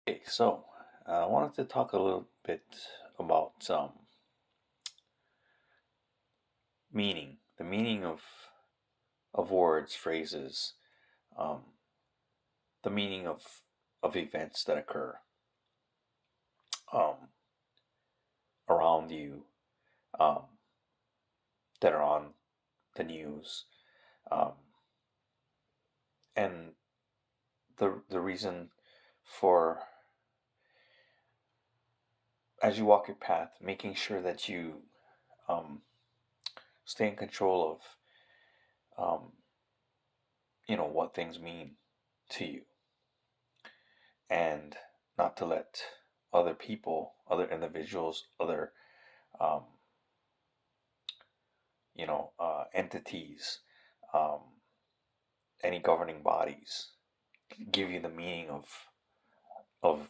Okay, so I wanted to talk a little bit about meaning, the meaning of words, phrases, um, the meaning of events that occur um, around you, um, that are on the news, um, and the reason for, as you walk your path, making sure that you um, stay in control of what things mean to you, and not to let other people, other individuals, other um, entities, um, any governing bodies give you the meaning of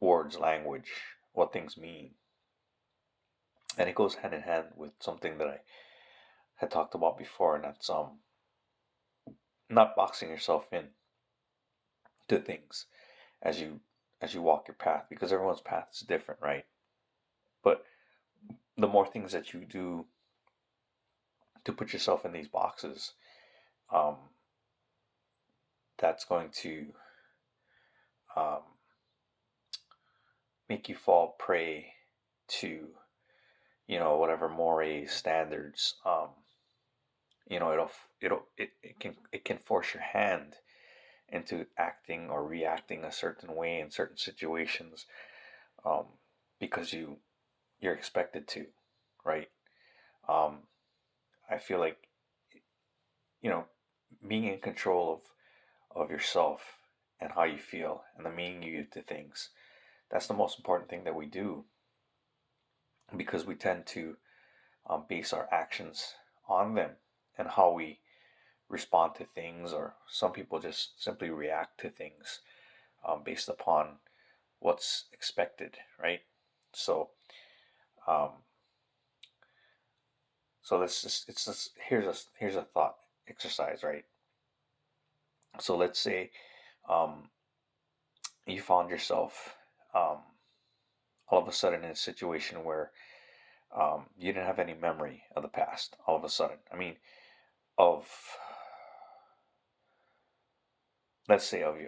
words, language, what things mean. And it goes hand in hand with something that I had talked about before, and that's not boxing yourself in to things as you walk your path, because everyone's path is different, right? But the more things that you do to put yourself in these boxes, um, that's going to um, make you fall prey to whatever mores, standards. It can force your hand into acting or reacting a certain way in certain situations, um, because you're expected to, right? um, I feel like, you know being in control of yourself and how you feel and the meaning you give to things, that's the most important thing that we do, because we tend to base our actions on them and how we respond to things, or some people just simply react to things based upon what's expected, right? So, um, so let's just it's just here's a thought exercise, right? So let's say um, you found yourself um, all of a sudden in a situation where you didn't have any memory of the past. All of a sudden, I mean, of let's say of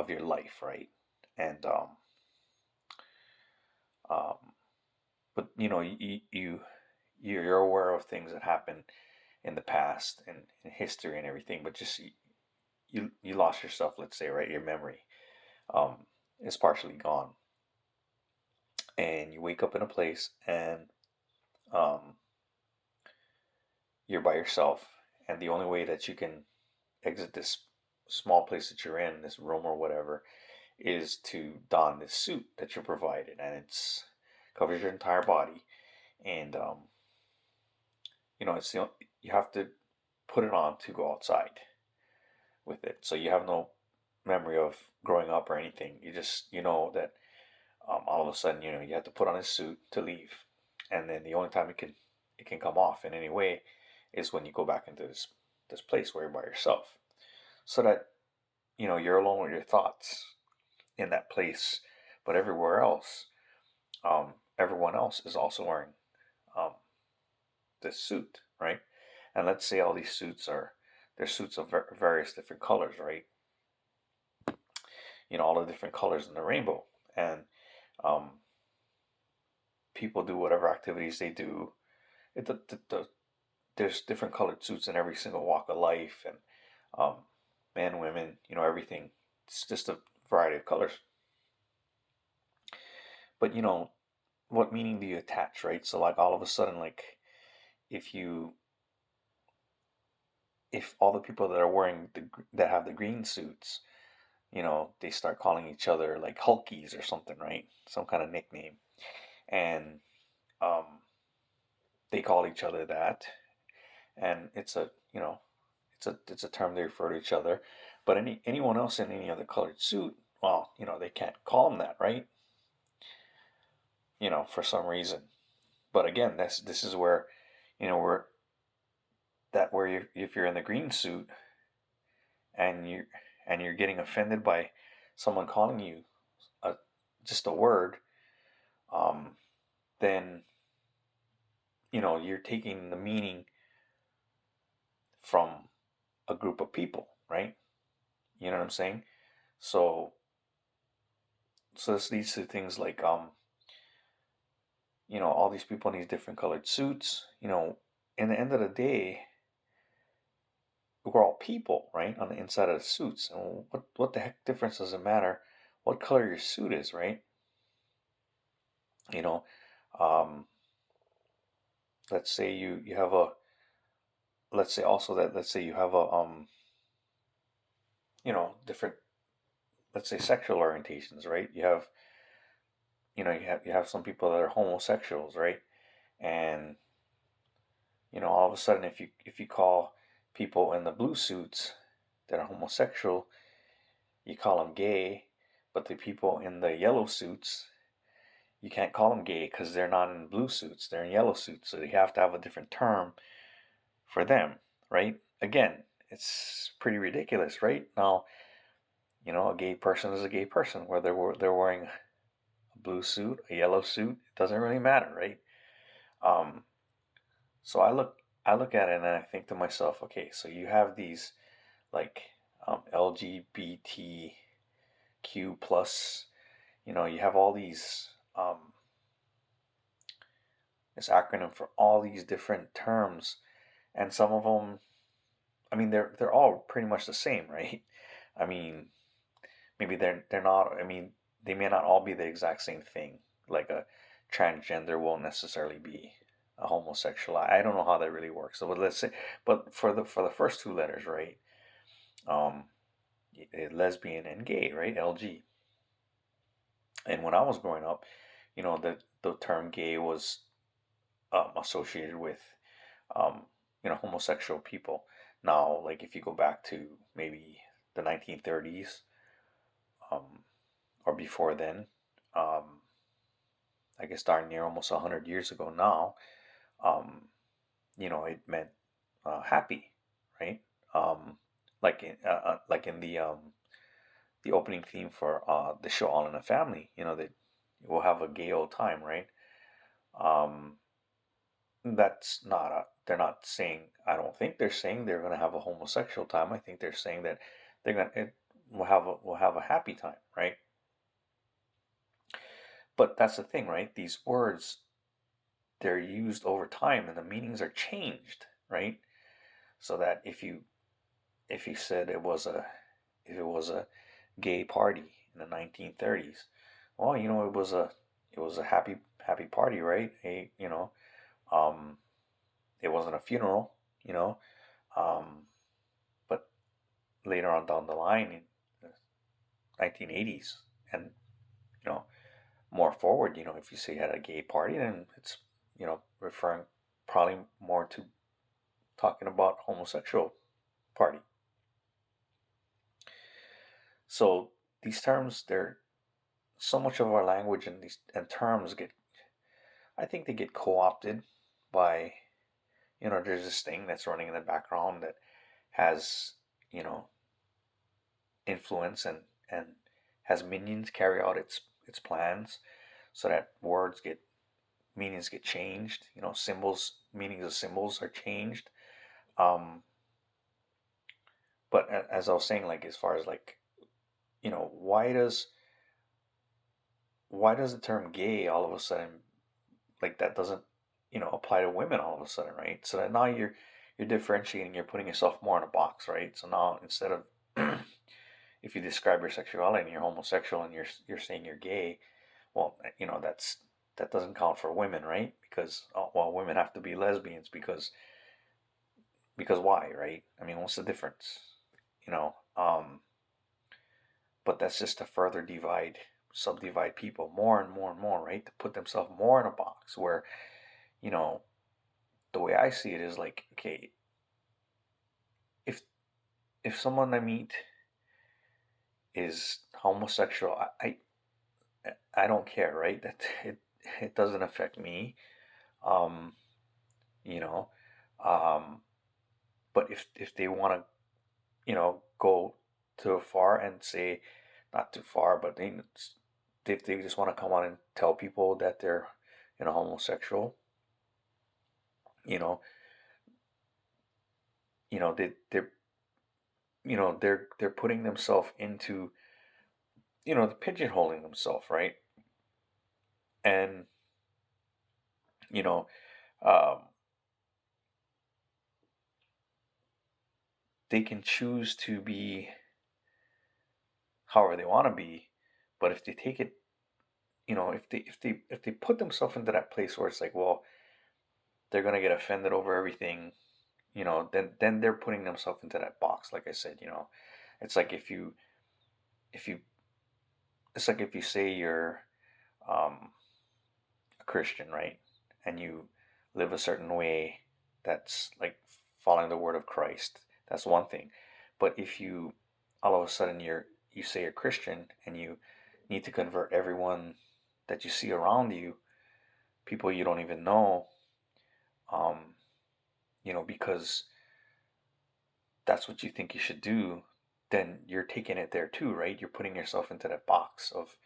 your life, right? And um, but you're aware of things that happened in the past and in history and everything, but just you lost yourself. Let's say, right, your memory um, is partially gone, and you wake up in a place and um, you're by yourself, and the only way that you can exit this small place that you're in, this room or whatever, is to don this suit that you're provided, and it's covers your entire body, and it's you have to put it on to go outside with it. So you have no memory of growing up or anything. You just that all of a sudden you have to put on a suit to leave, and then the only time it can come off in any way is when you go back into this place where you're by yourself, so that you're alone with your thoughts in that place. But everywhere else, everyone else is also wearing um, this suit, right? And let's say all these suits they're suits of various different colors, right? All the different colors in the rainbow, and um, people do whatever activities they do. There's different colored suits in every single walk of life, and um, men, women, everything. It's just a variety of colors. But what meaning do you attach, right? So like all of a sudden, like if you if all the people that are wearing that have the green suits, they start calling each other like Hulkies or something, right? Some kind of nickname, and um, they call each other that, and it's a term they refer to each other. But anyone else in any other colored suit, well, they can't call them that, right? For some reason. But again, this is where, where if you're in the green suit and you're getting offended by someone calling you just a word, um, then you're taking the meaning from a group of people, right? You know what I'm saying? So this leads to things like all these people in these different colored suits. In the end of the day, we're all people, right? On the inside of the suits. And what the heck difference does it matter what color your suit is, right? You know, um, let's say you have a let's say also that let's say you have a different, let's say, sexual orientations, right? You have some people that are homosexuals, right? And all of a sudden, if you call people in the blue suits that are homosexual, you call them gay, but the people in the yellow suits, you can't call them gay because they're not in blue suits, they're in yellow suits, so you have to have a different term for them, right? Again, it's pretty ridiculous, right? Now, a gay person is a gay person, whether they're wearing a blue suit, a yellow suit, it doesn't really matter, right? Um, so I look at it and I think to myself, okay, so you have these like LGBTQ plus, you have all these this acronym for all these different terms, and some of them, I mean, they're all pretty much the same, right? I mean, maybe they're not. I mean, they may not all be the exact same thing. Like a transgender won't necessarily be a homosexual. I don't know how that really works. So let's say, but for the first two letters, right? Um, lesbian and gay, right? LG. And when I was growing up, the term gay was associated with um, homosexual people. Now, like if you go back to maybe the 1930s, um, or before then, um, I guess darn near almost 100 years ago now, um, it meant happy, right? Um, like in the opening theme for the show All in the Family, that we'll have a gay old time, right? Um, that's not they're not saying, I don't think they're saying they're going to have a homosexual time. I think they're saying that they're going to we'll have a happy time, right? But that's the thing, right? These words, they're used over time and the meanings are changed, right? So that if you said if it was a gay party in the 1930s, well, it was a happy party, right? Um, it wasn't a funeral, you know, um, but later on down the line in the 1980s and you know more forward, if you say you had a gay party, then it's referring probably more to talking about homosexual party. So these terms, they're so much of our language and these and terms I think they get co-opted by, there's this thing that's running in the background that has, you know, influence and has minions carry out its plans so that meanings get changed, meanings of symbols are changed. Um, but as I was saying, like as far as like, why does the term gay all of a sudden, like that doesn't apply to women all of a sudden, right? So that now you're differentiating, you're putting yourself more in a box, right? So now instead of if you describe your sexuality and you're homosexual and you're saying you're gay, well, that doesn't count for women, right? Because well, women have to be lesbians because why, right? I mean, what's the difference, you know? But that's just to further subdivide people more and more and more, right? To put themselves more in a box where, you know, the way I see it is like, okay, if someone I meet is homosexual, I don't care, right? That it doesn't affect me, um, you know. Um, but if they want to, go too far and say, not too far, but they if they just want to come on and tell people that they're, homosexual, you know, they're they're putting themselves into, the pigeonholing themselves, right? And you know, um, they can choose to be however they want to be, but if they take it, if they put themselves into that place where it's like, well, they're gonna get offended over everything, then they're putting themselves into that box. Like I said, it's like if you it's like if you say you're um, a Christian, right, and you live a certain way that's like following the word of Christ, that's one thing. But if you all of a sudden you say you're Christian and you need to convert everyone that you see around you, people you don't even know, um, because that's what you think you should do, then you're taking it there too, right? You're putting yourself into that box of,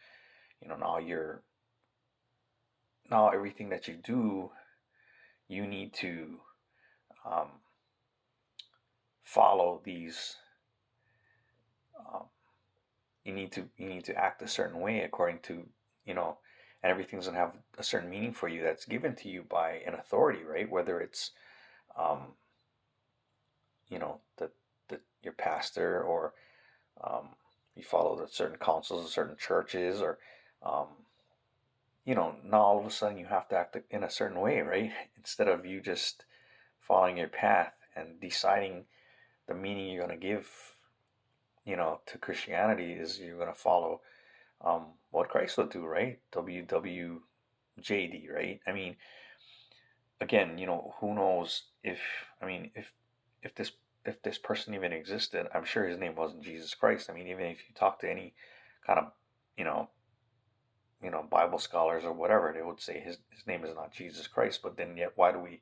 now now everything that you do, you need to um, follow these. Um, you need to act a certain way according to, and everything's gonna have a certain meaning for you that's given to you by an authority, right? Whether it's um, the your pastor, or um, you follow the certain councils of certain churches, or um, now all of a sudden you have to act in a certain way, right? Instead of you just following your path and deciding the meaning you're going to give, to Christianity, is you're going to follow what Christ would do, right? WWJD, right? I mean, again, who knows if, I mean, if this if this person even existed, I'm sure his name wasn't Jesus Christ. I mean, even if you talk to any kind of, you know, Bible scholars or whatever, they would say his name is not Jesus Christ. But then yet, why do we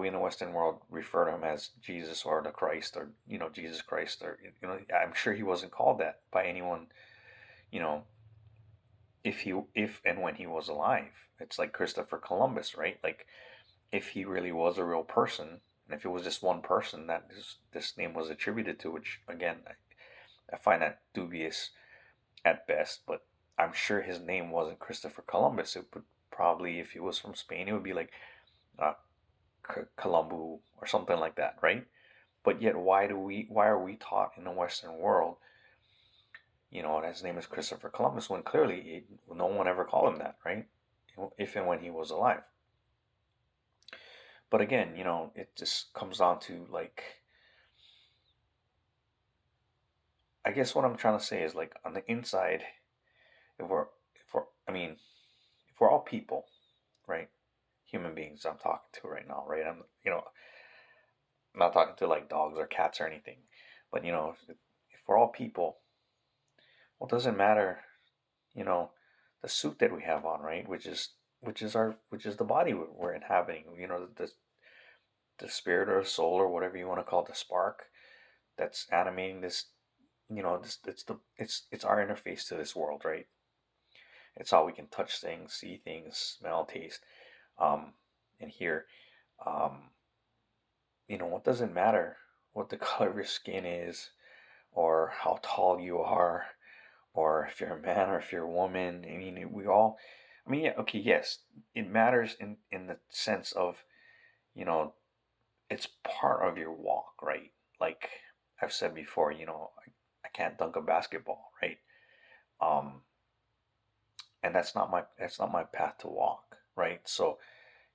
in the Western world refer to him as Jesus or the Christ, or Jesus Christ, or I'm sure he wasn't called that by anyone, you know if and when he was alive. It's like Christopher Columbus, right? Like, if he really was a real person, and if it was just one person that this name was attributed to, which again, I find that dubious at best, but I'm sure his name wasn't Christopher Columbus. It would probably, if he was from Spain, it would be like uh, Columbu or something like that, right? But yet, why are we taught in the Western world, his name is Christopher Columbus, when clearly no one ever called him that, right? If and when he was alive. But again, it just comes down to, like, I guess what I'm trying to say is, like, on the inside, I mean, if we're all people, right? Human beings I'm talking to right now, right? I'm not talking to like dogs or cats or anything, but if we're all people, well, it doesn't matter, you know, the suit that we have on, right? Which is the body we're inhabiting. The spirit or soul, or whatever you want to call it, the spark that's animating this. It's our interface to this world, right? It's how we can touch things, see things, smell, taste, um, and hear. Um, what doesn't matter what the color of your skin is, or how tall you are, or if you're a man or if you're a woman. I mean, yeah, okay, yes, it matters in the sense of, you know, it's part of your walk, right? Like I've said before, I can't dunk a basketball, right? Um, and that's not my path to walk, right? So,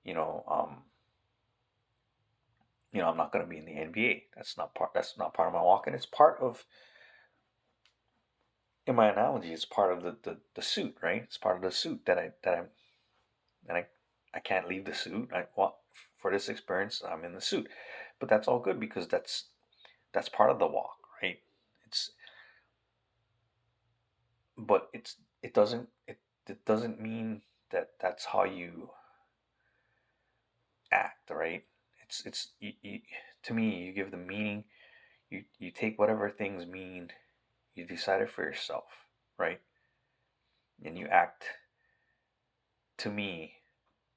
you know, um, I'm not going to be in the NBA. That's not part of my walk, and it's part of, in my analogy, it's part of the suit, right? It's part of the suit that I can't leave the suit. For this experience, I'm in the suit, but that's all good because that's part of the walk, right? It's but it doesn't mean that that's how you act, right? To me, you give the meaning. You take whatever things mean. You decide it for yourself, right? and you act, to me,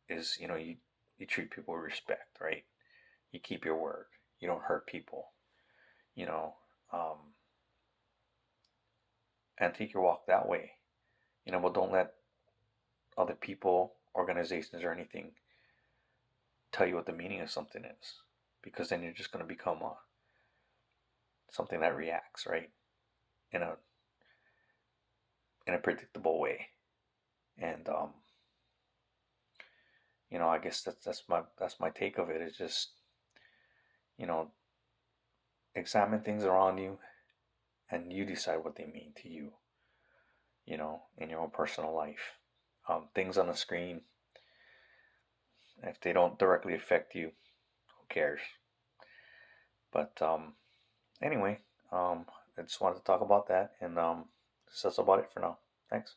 is, you treat people with respect, right? You keep your word. You don't hurt people, you know, um, and take your walk that way, but don't let other people, organizations, or anything tell you what the meaning of something is, because then you're just going to become something that reacts, right, in a predictable way. And I guess that's my take of it. Is just, you know examine things around you, and you decide what they mean to you, in your own personal life. Things on the screen, if they don't directly affect you, who cares? But anyway, I just wanted to talk about that, and that's about it for now. Thanks.